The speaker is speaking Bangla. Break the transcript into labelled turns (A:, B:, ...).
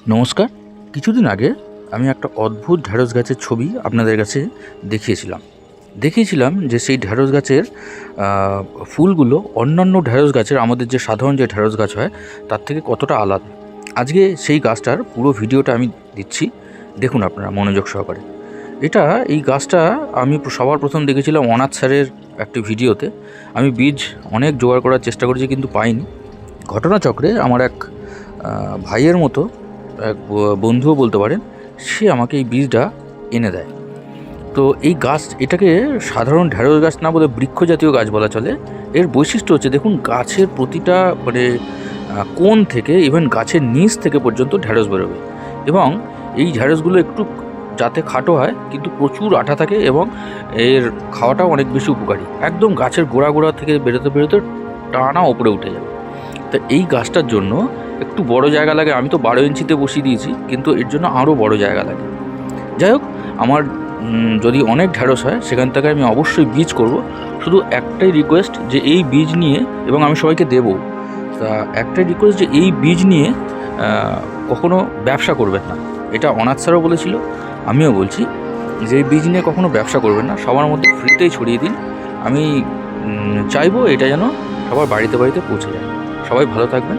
A: নমস্কার। কিছুদিন আগে আমি একটা অদ্ভুত ঢ্যাঁড়স গাছের ছবি আপনাদের কাছে দেখিয়েছিলাম যে সেই ঢ্যাঁড়স গাছের ফুলগুলো অন্যান্য ঢ্যাঁড়স গাছের, আমাদের যে সাধারণ যে ঢ্যাঁড়স গাছ হয় তার থেকে কতটা আলাদা। আজকে সেই গাছটার পুরো ভিডিওটা আমি দিচ্ছি, দেখুন আপনারা মনোযোগ সহকারে। এই গাছটা আমি সবার প্রথম দেখেছিলাম অনাথ স্যারের একটি ভিডিওতে। আমি বীজ অনেক জোগাড় করার চেষ্টা করেছি কিন্তু পাইনি। ঘটনাচক্রে আমার এক ভাইয়ের মতো এক বন্ধুও বলতে পারেন, সে আমাকে এই বীজটা এনে দেয়। তো এই গাছ, এটাকে সাধারণ ঢ্যাঁড়স গাছ না বলে বৃক্ষ জাতীয় গাছ বলা চলে। এর বৈশিষ্ট্য হচ্ছে, দেখুন গাছের প্রতিটা কোণ থেকে, ইভেন গাছের নিচ থেকে পর্যন্ত ঢ্যাঁড়স বেরোবে। এবং এই ঢ্যাঁড়সগুলো একটু যাতে খাটো হয় কিন্তু প্রচুর আঠা থাকে, এবং এর খাওয়াটাও অনেক বেশি উপকারী। একদম গাছের গোড়া থেকে বেরোতে বেরোতে টানা ওপরে উঠে যাবে। তা এই গাছটার জন্য একটু বড় জায়গা লাগে। আমি তো 12 ইঞ্চিতে বসিয়ে দিয়েছি, কিন্তু এর জন্য আরও বড় জায়গা লাগে। যাই হোক, আমার যদি অনেক ঢ্যাঁড়স হয় সেখান থেকে আমি অবশ্যই বীজ করব। শুধু একটাই রিকোয়েস্ট যে এই বীজ নিয়ে, এবং আমি সবাইকে দেবো, তা একটাই রিকোয়েস্ট যে এই বীজ নিয়ে কখনো ব্যবসা করবেন না। এটা অনাথ স্যারও বলেছিল, আমিও বলছি যে এই বীজ নিয়ে কখনো ব্যবসা করবেন না, সবার মধ্যে ফ্রিতেই ছড়িয়ে দিন। আমি চাইবো এটা যেন সবার বাড়িতে বাড়িতে পৌঁছে যায়। সবাই ভালো থাকবেন।